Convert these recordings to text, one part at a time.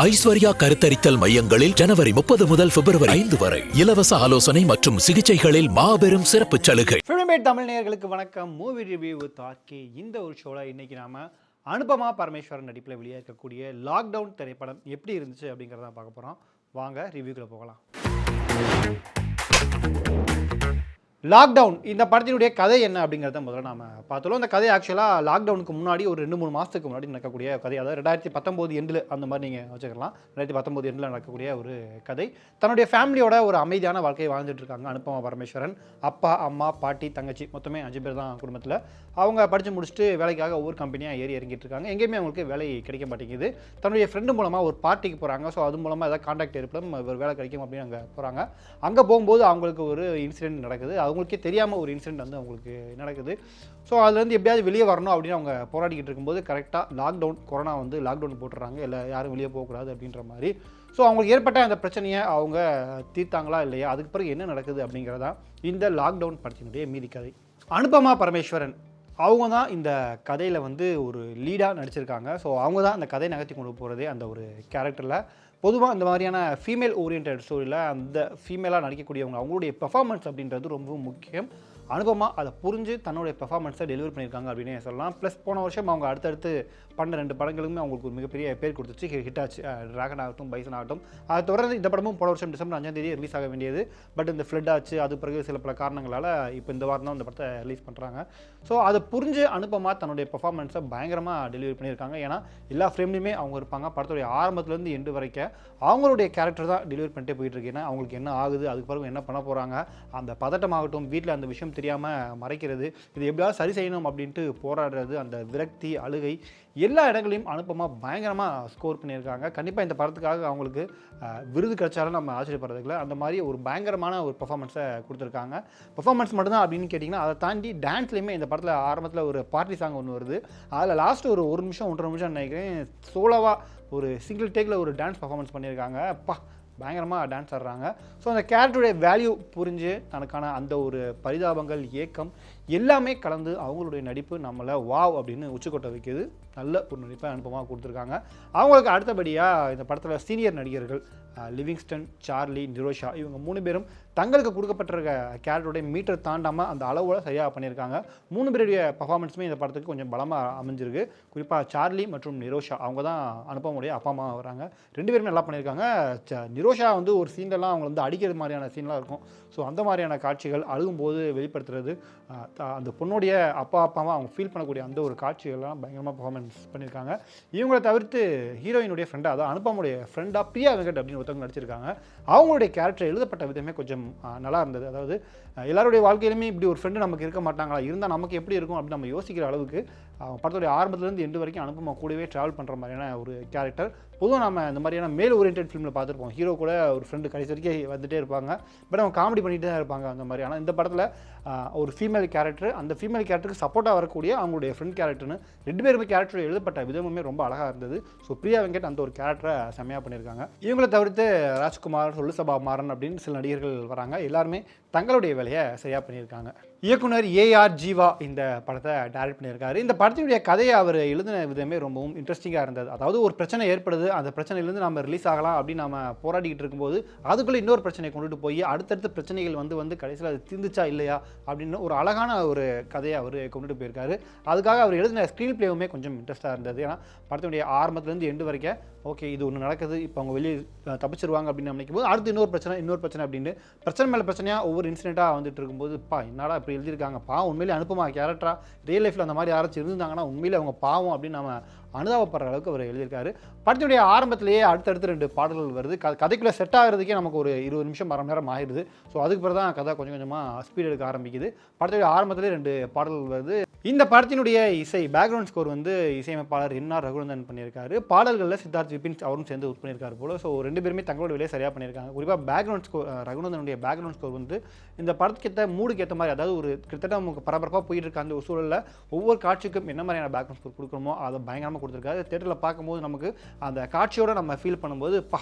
ஐஸ்வர்யா கருத்தரித்தல் மையங்களில் ஜனவரி 30 முதல் பிப்ரவரி 5 வரை இலவச ஆலோசனை மற்றும் சிகிச்சைகளில் மாபெரும் சிறப்பு சலுகை. ஃபிலிமேட் தமிழ் நேயர்களுக்கு வணக்கம். Movie review with RK. இந்த ஒரு ஷோவில் இன்னைக்கு நாம அனுபமா பரமேஸ்வரன் நடிப்பில் வெளியே இருக்கக்கூடிய லாக்டவுன் திரைப்படம் எப்படி இருந்துச்சு அப்படிங்கிறத பார்க்க போகிறோம். வாங்க ரிவ்யூக்குள்ள போகலாம். லாக்டவுன் இந்த படத்தினுடைய கதை என்ன அப்படிங்கிறத முதல்ல நாம் பார்த்துள்ளோம். இந்த கதை ஆக்சுவலாக லாக்டவுனுக்கு முன்னாடி ஒரு 2-3 மாதத்துக்கு முன்னாடி நடக்கக்கூடிய கதை. அதாவது 2019 எண்டில் அந்த மாதிரி நீங்கள் வச்சுக்கலாம். 2019 எண்டில் நடக்கக்கூடிய ஒரு கதை. தன்னுடைய ஃபேமிலியோட ஒரு அமைதியான வாழ்க்கையை வாழ்ந்துட்டு இருக்காங்க அனுபமா பரமேஸ்வரன். அப்பா, அம்மா, பாட்டி, தங்கச்சி மொத்தமே 5 பேர் தான் குடும்பத்தில். அவங்க படித்து முடிச்சுட்டு வேலைக்காக ஒவ்வொரு கம்பெனியாக ஏறி இறங்கிட்டு இருக்காங்க. எங்கேயுமே அவங்களுக்கு வேலை கிடைக்க மாட்டேங்குது. தன்னுடைய ஃப்ரெண்டு மூலமாக ஒரு பார்ட்டிக்கு போகிறாங்க. ஸோ அது மூலமாக ஏதாவது கான்டாக்ட் ஏற்படும், ஒரு வேலை கிடைக்கும் அப்படின்னு அங்கே போகிறாங்க. அங்கே போகும்போது அவங்களுக்கு ஒரு இன்சிடென்ட் நடக்குது. அவங்களுக்கே தெரியாமல் ஒரு இன்சிடென்ட் வந்து அவங்களுக்கு நடக்குது. ஸோ அதுலேருந்து எப்படியாவது வெளியே வரணும் அப்படின்னு அவங்க போராடிக்கிட்டு இருக்கும்போது கரெக்டாக லாக்டவுன், கொரோனா வந்து லாக்டவுன் போட்டுடுறாங்க. இல்லை யாரும் வெளியே போகக்கூடாது அப்படின்ற மாதிரி. ஸோ அவங்களுக்கு ஏற்பட்ட அந்த பிரச்சனையை அவங்க தீர்த்தாங்களா இல்லையா, அதுக்கு பிறகு என்ன நடக்குது அப்படிங்கிறதா இந்த லாக்டவுன் படத்தினுடைய மீதி கதை. அனுபமா பரமேஸ்வரன் அவங்க தான் இந்த கதையில் வந்து ஒரு லீடாக நடிச்சிருக்காங்க. ஸோ அவங்க தான் அந்த கதையை நகர்த்தி கொண்டு போகிறதே அந்த ஒரு கேரக்டரில். பொதுவாக இந்த மாதிரியான ஃபீமேல் ஓரியன்ட் ஸ்டோரியில் அந்த ஃபீமேலாக நடிக்கக்கூடியவங்க அவங்களுடைய பெர்ஃபார்மன்ஸ் அப்படின்றது ரொம்ப முக்கியம். அனுபமா அதை புரிஞ்சு தன்னுடைய பெர்ஃபார்மன்ஸை டெலிவரி பண்ணியிருக்காங்க அப்படின்னே சொல்லலாம். ப்ளஸ் போன வருஷம் அவங்க அடுத்தடுத்து பண்ண 2 படங்களுமே அவங்களுக்கு ஒரு மிகப்பெரிய பேர் கொடுத்துச்சு, ஹிட் ஆச்சு. டிராகன் ஆகட்டும், பைசன் ஆகட்டும். அதை தொடர்ந்து இந்த படமும் போன வருஷம் டிசம்பர் 5ஆம் தேதி ரிலீஸ் ஆக வேண்டியது. பட் இந்த ஃப்ளட் ஆச்சு. அது பிறகு சில பல காரணங்களால் இப்போ இந்த வாரம் தான் இந்த படத்தை ரிலீஸ் பண்ணுறாங்க. ஸோ அதை புரிஞ்சு அனுபமா தன்னுடைய பெர்ஃபார்மன்ஸை பயங்கரமாக டெலிவரி பண்ணியிருக்காங்க. ஏன்னா எல்லா ஃப்ரேம்லையுமே அவங்க இருப்பாங்க. படத்துடைய ஆரம்பத்துலேருந்து எண்டு வரைக்கும் அவங்களுடைய கேரக்டர் தான் டெலிவரி பண்ணிட்டே போயிட்டு இருக்கு. ஏன்னா அவங்களுக்கு என்ன ஆகுது, அதுக்கு பிறகு என்ன பண்ண போகிறாங்க, அந்த பதட்டமாகட்டும், வீட்டில் அந்த விஷயம் தெரியாமல் மறைக்கிறது, இது எப்படியாவது சரி செய்யணும் அப்படின்ட்டு போராடுறது, அந்த விரக்தி, அழுகை, எல்லா இடங்களையும் அனுபமா பயங்கரமாக ஸ்கோர் பண்ணியிருக்காங்க. கண்டிப்பாக இந்த படத்துக்காக அவங்களுக்கு விருது கிடைச்சாலும் நம்ம ஆச்சரியப்படுறதுல அந்த மாதிரி ஒரு பயங்கரமான ஒரு பெர்ஃபார்மன்ஸை கொடுத்துருக்காங்க. பெர்ஃபார்மன்ஸ் மட்டும்தான் அப்படின்னு கேட்டிங்கன்னா அதை தாண்டி டான்ஸ்லேயுமே இந்த படத்தில் ஆரம்பத்தில் ஒரு பார்ட்டி சாங் ஒன்று வருது. அதில் லாஸ்ட்டு ஒரு 1 நிமிஷம் 1.5 நிமிஷம் நினைக்கிறேன் சோலோவாக ஒரு சிங்கிள் டேக்கில் ஒரு டான்ஸ் பெர்ஃபார்மன்ஸ் பண்ணியிருக்காங்க. அப்பா பயங்கரமாக டான்ஸ் ஆடுறாங்க. ஸோ அந்த கேரக்டருடைய வேல்யூ புரிஞ்சு தனக்கான அந்த ஒரு பரிதாபங்கள், ஏக்கம் எல்லாமே கலந்து அவங்களுடைய நடிப்பு நம்மளை வாவ் அப்படின்னு உச்சக்கொட்ட வைக்கிது. நல்ல ஒரு நடிப்பை அனுபமாக கொடுத்துருக்காங்க. அவங்களுக்கு அடுத்தபடியாக இந்த படத்தில் சீனியர் நடிகர்கள் லிவிங்ஸ்டன், சார்லி, நிரோஷா இவங்க 3 பேரும் தங்களுக்கு கொடுக்கப்பட்டிருக்க கேரக்டருடைய மீட்டர் தாண்டாமல் அந்த அளவோட சரியாக பண்ணியிருக்காங்க. 3 பேருடைய பர்ஃபார்மன்ஸுமே இந்த படத்துக்கு கொஞ்சம் பலமாக அமைஞ்சிருக்கு. குறிப்பாக சார்லி மற்றும் நிரோஷா அவங்க தான் அனுபவமுடைய அப்பா அம்மா வராங்க. 2 பேருமே நல்லா பண்ணியிருக்காங்க. நிரோஷா வந்து ஒரு சீன்லாம் அவங்க வந்து அடிக்கிறது மாதிரியான சீன்லாம் இருக்கும். ஸோ அந்த மாதிரியான காட்சிகள் அழுகும்போது வெளிப்படுத்துறது, அந்த பொண்ணுடைய அப்பாவை அவங்க ஃபீல் பண்ணக்கூடிய அந்த ஒரு காட்சிகள்லாம் பயங்கரமாக பர்ஃபார்மன்ஸ் பண்ணியிருக்காங்க. இவங்களை தவிர்த்து ஹீரோயினுடைய ஃப்ரெண்டாக, அதாவது அனுபமுடைய ஃப்ரெண்டாக பிரியா வெங்கட் அப்படின்னு ஒருத்தவங்க நடிச்சிருக்காங்க. அவங்களுடைய கேரக்டர் எழுதப்பட்ட விதமே கொஞ்சம் நல்லா இருந்தது. அதாவது எல்லாருடைய வாழ்க்கையிலுமே இப்படி ஒரு ஃப்ரெண்டு நமக்கு இருக்க மாட்டாங்களா, இருந்தால் நமக்கு எப்படி இருக்கும் அப்படின்னு நம்ம யோசிக்கிற அளவுக்கு படத்துடைய ஆரம்பத்துலேருந்து எண்டு வரைக்கும் அனுபமா கூடவே ட்ராவல் பண்ணுற மாதிரியான ஒரு கேரக்டர். பொதுவாக நம்ம இந்த மாதிரியான மேல் ஓரியன்ட் ஃபிலிமில் பார்த்துருப்போம். ஹீரோ கூட ஒரு ஃப்ரெண்டு கடைசி வரைக்கும் வந்துகிட்டே இருப்பாங்க. பட் அவங்க காமெடி பண்ணிகிட்டு தான் இருப்பாங்க அந்த மாதிரி. ஆனால் இந்த படத்தில் ஒரு ஃபீமேல் கேரக்டர், அந்த ஃபீமேல் கேரக்டருக்கு சப்போர்ட்டாக வரக்கூடிய அவங்களுடைய ஃப்ரெண்ட் கேரக்டர்னு 2 பேருமே கேரக்டர் எழுதப்பட்ட விதமுமே ரொம்ப அழகாக இருந்தது. ஸோ பிரியா வெங்கட் அந்த ஒரு கேரக்டரை செம்மையாக பண்ணியிருக்காங்க. இவங்களை தவிர்த்து ராஜ்குமார், சொல்லுசபா மாறன் அப்படின்னு சில நடிகர்கள் வராங்க. எல்லாருமே தங்களுடைய வேலையை சரியாக பண்ணியிருக்காங்க. இயக்குனர் AR ஜீவா இந்த படத்தை டைரக்ட் பண்ணியிருக்காரு. இந்த படத்தினுடைய கதையை அவர் எழுதின விதமே ரொம்பவும் இன்ட்ரெஸ்டிங்காக இருந்தது. அதாவது ஒரு பிரச்சனை ஏற்படுது, அந்த பிரச்சனையிலேருந்து நம்ம ரிலீஸ் ஆகலாம் அப்படின்னு நம்ம போராடிக்கிட்டு இருக்கும்போது அதுக்குள்ளே இன்னொரு பிரச்சனையை கொண்டுட்டு போய் அடுத்தடுத்த பிரச்சனைகள் வந்து கடைசியில் அது தீர்ந்துச்சா இல்லையா அப்படின்னு ஒரு அழகான ஒரு கதையை அவர் கொண்டுட்டு போயிருக்காரு. அதுக்காக அவர் எழுதின ஸ்க்ரீன் பிளேவுமே கொஞ்சம் இன்ட்ரெஸ்ட்டாக இருந்தது. ஏன்னா படத்தினுடைய ஆரம்பத்துலேருந்து எண்டு வரைக்கும் ஓகே இது ஒன்று நடக்குது, இப்போ அவங்க வெளியே தப்பிச்சிருவாங்க அப்படின்னு நினைக்கும் போது அடுத்து இன்னொரு பிரச்சனை அப்படின்னு பிரச்சனை மேலே பிரச்சனையாக ஒவ்வொரு இன்சிடென்ட்டாக வந்துட்டு இருக்கும்போது என்னடா இப்படி எழுதியிருக்காங்க, பாவம் உண்மையிலே அனுப்பமா கேரக்டராக ரியல் லைஃப்பில் அந்த மாதிரி யாராச்சும் இருந்தாங்கன்னா உண்மையிலே அவங்க பாவம் அப்படின்னு நம்ம அனுதாபப்படுற அளவுக்கு அவர் எழுதியிருக்காரு. படத்தினுடைய ஆரம்பத்திலேயே அடுத்தடுத்து 2 பாடல்கள் வருது. கதைக்குள்ளே செட் ஆகிறதுக்கே நமக்கு ஒரு 20 நிமிஷம் 1/2 மணி நேரம் ஆயிடுது. ஸோ அதுக்கு பிறகு தான் கதை கொஞ்சம் கொஞ்சமாக ஸ்பீட் எடுக்க ஆரம்பிக்குது. படத்துடைய ஆரம்பத்திலே 2 பாடல்கள் வருது. இந்த படத்தினுடைய இசை பேக்ரவுண்ட் ஸ்கோர் வந்து இசையமைப்பாளர் NR ரகுநந்தன் பண்ணியிருக்காரு. பாடல்களில் சித்தார்த் விபின் அவரும் சேர்ந்து ஒர்க் பண்ணியிருக்காரு போல. ஸோ 2 பேருமே தங்களோட வேலையை சரியாக பண்ணியிருக்காங்க. குறிப்பாக பேக்ரவுண்ட் ஸ்கோர், ரகுநந்தனுடைய பேக்ரவுண்ட் ஸ்கோர் வந்து இந்த படத்துக்கு மூடுக்கு ஏற்ற மாதிரி, அதாவது ஒரு கிட்டத்தட்ட நமக்கு பரபரப்பாக போயிட்டு இருக்க அந்த ஒரு சூழலில் ஒவ்வொரு காட்சிக்கும் என்ன மாதிரியான பேக்ரவுண்ட் ஸ்கோர் கொடுக்கணுமோ அதை பயங்கரமாக கொடுத்துருக்காரு. தேட்டரில் பார்க்கும்போது நமக்கு அந்த காட்சியோட நம்ம ஃபீல் பண்ணும்போது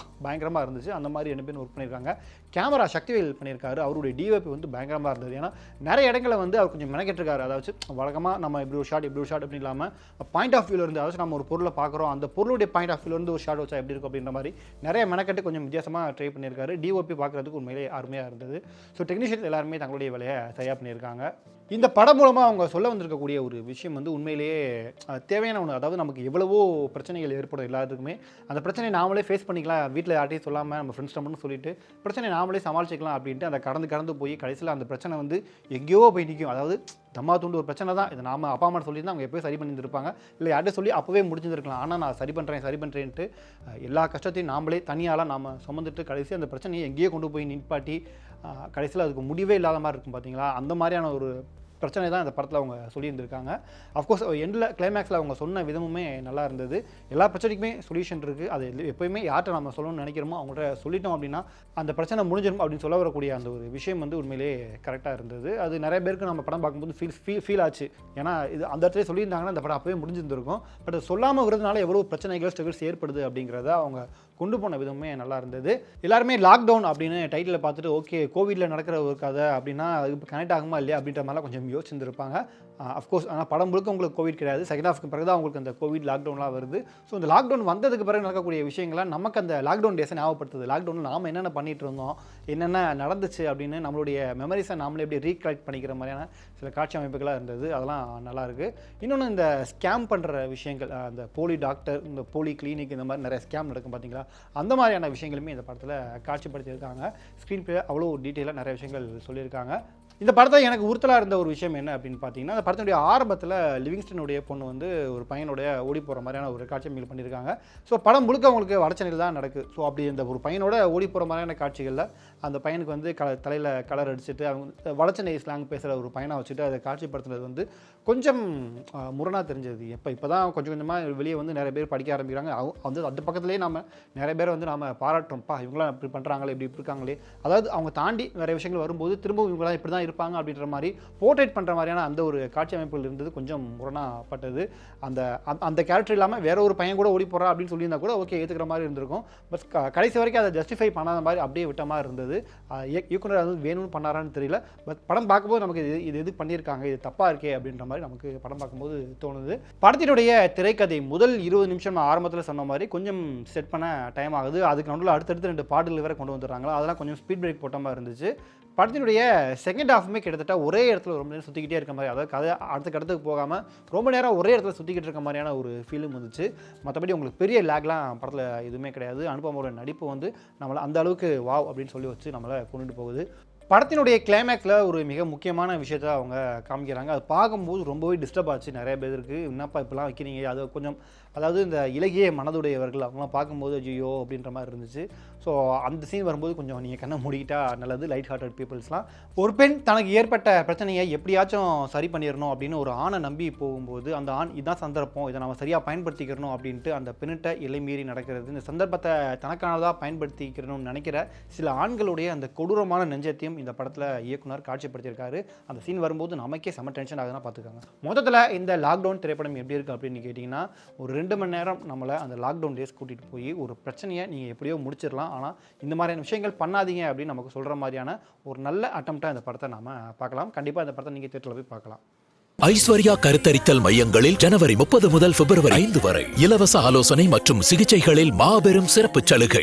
பயங்கரமாக இருந்துச்சு. அந்த மாதிரி 2 பேரும் ஒர்க் பண்ணியிருக்காங்க. கேமரா சக்திவேல் பண்ணியிருக்காரு. அவருடைய டிஓபி வந்து பயங்கரமாக இருந்தது. ஏன்னா நிறைய இடங்களில் வந்து அவர் கொஞ்சம் மெனக்கெட்டிருக்காரு. அதாவது வழக்கமாக நம்ம இப்படி ஒரு ஷாட் அப்படி இல்லாமல் பாயிண்ட் ஆஃப் வியூவில் இருந்து, அதாவது நம்ம ஒரு பொருளை பார்க்குறோம், அந்த பொருளுடைய பாயிண்ட் ஆஃப் வியூவில் இருந்து ஒரு ஷாட் வச்சா எப்படி இருக்கும் அப்படின்ற மாதிரி நிறைய மெனக்கெட்டு கொஞ்சம் வித்தியாசமாக ட்ரை பண்ணியிருக்காரு. டிஓபி பார்க்குறதுக்கு உண்மையிலே அருமையாக இருந்தது. ஸோ டெக்னீஷியன் எல்லாருமே தங்களுடைய வேலையை சரியாக பண்ணியிருக்காங்க. இந்த படம் மூலமாக அவங்க சொல்ல வந்திருக்கக்கூடிய ஒரு விஷயம் வந்து உண்மையிலேயே தேவையான ஒன்று. அதாவது நமக்கு எவ்வளவோ பிரச்சனைகள் ஏற்படும் எல்லாத்துக்குமே. அந்த பிரச்சனையை நாமளே ஃபேஸ் பண்ணிக்கலாம். வீட்டில் யார்ட்டையும் சொல்லாமல் நம்ம ஃப்ரெண்ட்ஸ் மட்டும் சொல்லிட்டு பிரச்சனையை நாமளே சமாளிச்சிக்கலாம் அப்படின்ட்டு அந்த கடந்து போய் கடைசியில் அந்த பிரச்சனை வந்து எங்கேயோ போய் நிற்கும். அதாவது தம்மா தூண்டு ஒரு பிரச்சனை தான், இதை நாம அப்பா அம்மா சொல்லியிருந்தால் அவங்க எப்போயும் சரி பண்ணியிருப்பாங்க, இல்லை யார்கிட்ட சொல்லி அப்போவே முடிஞ்சிருக்கலாம். ஆனால் நான் சரி பண்ணுறேன்ட்டு எல்லா கஷ்டத்தையும் நாமளே தனியால் நாம் சுமந்துட்டு கடைசி அந்த பிரச்சனையை எங்கேயோ கொண்டு போய் நிற்பாட்டி கடைசியில் அதுக்கு முடிவே இல்லாத மாதிரி இருக்கும். பார்த்தீங்களா, அந்த மாதிரியான ஒரு பிரச்சனை தான் இந்த படத்தில் அவங்க சொல்லியிருந்திருக்காங்க. அஃப்கோர்ஸ் எண்டில் கிளைமேக்ஸில் அவங்க சொன்ன விதமுமே நல்லா இருந்தது. எல்லா பிரச்சனைக்குமே சொல்யூஷன் இருக்குது. அது எப்போயுமே யார்கிட்ட நம்ம சொல்லணும்னு நினைக்கிறோமோ அவங்கள்ட்ட சொல்லிட்டோம் அப்படின்னா அந்த பிரச்சனை முடிஞ்சிடும் அப்படின்னு சொல்ல வரக்கூடிய அந்த ஒரு விஷயம் வந்து உண்மையிலேயே கரெக்டாக இருந்தது. அது நிறைய பேருக்கு நம்ம படம் பார்க்கும்போது ஃபீல் ஆச்சு. ஏன்னா இது அந்த இடத்துல சொல்லியிருந்தாங்கன்னா அந்த படம் அப்போவே முடிஞ்சிருந்திருக்கும். பட் அது சொல்லாமல் விடுறதுனால எவ்வளோ பிரச்சனைகள் ஸ்ட்ரகிள்ஸ் ஏற்படுது அப்படிங்கிறத அவங்க கொண்டு போன விதமே நல்லா இருந்தது. எல்லாருமே லாக்டவுன் அப்படின்னு டைட்டில் பார்த்துட்டு ஓகே கோவிடில் நடக்கிற ஒரு கதை அப்படின்னா அது இப்போ கனெக்ட் ஆகுமா இல்லையா அப்படின்ற மாதிரிலாம் கொஞ்சம் யோசிச்சிருப்பாங்க. அஃப்கோர்ஸ் ஆனால் படம் முழுக்க உங்களுக்கு கோவிட் கிடையாது. செகண்ட் ஹாஃப்க்கு பிறகு தான் உங்களுக்கு அந்த கோவிட் லாக்டவுன்லாம் வருது. ஸோ இந்த லாக்டவுன் வந்ததுக்கு பிறகு நடக்கக்கூடிய விஷயங்கள்லாம் நமக்கு அந்த லாக்டவுன் டேஸை ஞாபகப்படுத்துது. லாக்டவுனில் நாம் என்னென்ன பண்ணிகிட்டு இருந்தோம், என்னென்ன நடந்துச்சு அப்படின்னு நம்மளுடைய மெமரிஸை நாமளே எப்படி ரீகலெக்ட் பண்ணிக்கிற மாதிரியான சில காட்சி அமைப்புகளாக இருந்தது. அதெல்லாம் நல்லாயிருக்கு. இன்னொன்று இந்த ஸ்கேம் பண்ணுற விஷயங்கள், அந்த போலி டாக்டர், இந்த போலி கிளினிக், இந்த மாதிரி நிறைய ஸ்கேம் நடக்கும் பார்த்தீங்களா, அந்த மாதிரியான விஷயங்களுமே இந்த படத்தில் காட்சிப்படுத்தியிருக்காங்க. ஸ்க்ரீன் பிளே அவ்வளோ டீட்டெயிலாக நிறைய விஷயங்கள் சொல்லியிருக்காங்க. இந்த படத்தில் எனக்கு உறுத்தலாக இருந்த ஒரு விஷயம் என்ன அப்படின்னு பார்த்தீங்கன்னா, அந்த படத்தினுடைய ஆரம்பத்தில் லிவிங்ஸ்டனுடைய பொண்ணு வந்து ஒரு பையனுடைய ஓடி போகிற மாதிரியான ஒரு காட்சி அமைப்பு பண்ணியிருக்காங்க. ஸோ படம் முழுக்க அவங்களுக்கு வடச்சென்னையில் தான் நடக்குது. ஸோ அப்படி இந்த ஒரு பையனோட ஓடி போகிற மாதிரியான காட்சிகளில் அந்த பையனுக்கு வந்து தலையில் கலர் அடிச்சுட்டு அவங்க வடச்சென்னை ஸ்லாங் பேசுகிற ஒரு பையனை வச்சுட்டு அதை காட்சிப்படுத்துனது வந்து கொஞ்சம் முரணாக தெரிஞ்சது. இப்போ தான் கொஞ்சம் கொஞ்சமாக வெளியே வந்து நிறைய பேர் படிக்க ஆரம்பிக்கிறாங்க. வந்து அந்த பக்கத்துலேயே நம்ம நிறைய பேரை வந்து நாம் பாராட்டுறோம்ப்பா, இவங்களாம் இப்படி பண்ணுறாங்களே, இப்படி இருக்காங்களே. அதாவது அவங்க தாண்டி நிறைய விஷயங்கள் வரும்போது திரும்ப இவங்களாம் இப்படி தான் இருப்பாங்க அப்படின்ற மாதிரி போர்ட்ரேட் பண்ணுற மாதிரியான அந்த ஒரு காட்சி அமைப்புகள் இருந்தது கொஞ்சம் முரணாப்பட்டது. அந்த கேரக்டர் இல்லாமல் வேற ஒரு பையன் கூட ஓடி போகிறா அப்படின்னு சொல்லியிருந்தா கூட ஓகே ஏற்றுக்கிற மாதிரி இருந்திருக்கும். பட் கடைசி வரைக்கும் அதை ஜஸ்டிஃபை பண்ணாத மாதிரி அப்படியே விட்ட மாதிரி இருந்தது. இயக்குனர் அது வேணும்னு பண்ணாரான்னு தெரியல. பட் படம் பார்க்கும்போது நமக்கு இது எது பண்ணியிருக்காங்க, இது தப்பாக இருக்கே அப்படின்ற மாதிரி நமக்கு படம் பார்க்கும்போது தோணுது. படத்தினுடைய திரைக்கதை முதல் 20 நிமிஷம் ஆரம்பத்தில் சொன்ன மாதிரி கொஞ்சம் செட் பண்ண டைம் ஆகுது. அதுக்கு நடுவில் அடுத்தடுத்து 2 பாடல்கள் வேறு கொண்டு வந்துடுறாங்களா, அதெல்லாம் கொஞ்சம் ஸ்பீட் பிரேக் போட்ட மாதிரி இருந்துச்சு. படத்தினுடைய செகண்ட் ஹாஃபுமே கிட்டத்தட்ட ஒரே இடத்துல ரொம்ப நேரம் சுற்றிக்கிட்டே இருக்க மாதிரி, அதாவது கதை அடுத்த இடத்துக்கு போகாமல் ரொம்ப நேரம் ஒரே இடத்துல சுற்றிக்கிட்டு இருக்க மாதிரியான ஒரு ஃபீலும் வந்துச்சு. மற்றபடி உங்களுக்கு பெரிய லேக்லாம் படத்தில் எதுவுமே கிடையாது. அனுபவமோட நடிப்பு வந்து நம்மளை அந்த அளவுக்கு வாவ் அப்படின்னு சொல்லி வச்சு நம்மளை கொண்டுட்டு போகுது. படத்தினுடைய கிளைமேக்ஸில் ஒரு மிக முக்கியமான விஷயத்தை அவங்க காமிக்கிறாங்க. அது பார்க்கும்போது ரொம்பவே டிஸ்டர்ப் ஆச்சு நிறைய பேருக்கு. என்னப்பா இப்படிலாம் வைக்கிறீங்க, அது கொஞ்சம் அதாவது இந்த இலகிய மனதுடையவர்கள் அவங்களாம் பார்க்கும்போது ஐயோ அப்படின்ற மாதிரி இருந்துச்சு. ஸோ அந்த சீன் வரும்போது கொஞ்சம் நீங்கள் கண்ணை மூடிக்கிட்டா நல்லது. லைட் ஹார்ட்டட் பீப்புள்ஸ்லாம் ஒரு பெண் தனக்கு ஏற்பட்ட பிரச்சனையை எப்படியாச்சும் சரி பண்ணிடணும் அப்படின்னு ஒரு ஆணை நம்பி போகும்போது அந்த ஆண் இதுதான் சந்தர்ப்பம், இதை நம்ம சரியாக பயன்படுத்திக்கிறணும் அப்படின்ட்டு அந்த பெண்ணிட்ட எல்லை மீறி நடக்கிறது. இந்த சந்தர்ப்பத்தை தனக்கானதாக பயன்படுத்திக்கிறணும்னு நினைக்கிற சில ஆண்களுடைய அந்த கொடூரமான நெஞ்சத்தையும் இந்த படத்தில் இயக்குனர் காட்சிப்படுத்தியிருக்காரு. அந்த சீன் வரும்போது நமக்கே செம டென்ஷன் ஆகுதுன்னா பார்த்துக்காங்க. மொத்தத்தில் இந்த லாக்டவுன் திரைப்படம் எப்படி இருக்குது அப்படின்னு கேட்டிங்கன்னா, ஒரு 2 மணி நேரம் நம்மளை அந்த லாக்டவுன் டேஸ் கூட்டிகிட்டு போய் ஒரு பிரச்சனையை நீங்கள் எப்படியோ முடிச்சிடலாம், ஆனால் இந்த மாதிரியான விஷயங்கள் பண்ணாதீங்க அப்படின்னு நமக்கு சொல்கிற மாதிரியான ஒரு நல்ல அட்டம்ப்டாக இந்த படத்தை நாம் பார்க்கலாம். கண்டிப்பாக இந்த படத்தை நீங்கள் தியேட்டரில் போய் பார்க்கலாம். ஐஸ்வர்யா கருத்தரித்தல் மையங்களில் ஜனவரி 30 முதல் பிப்ரவரி 5 வரை இலவச ஆலோசனை மற்றும் சிகிச்சைகளில் மாபெரும் சிறப்பு சலுகை.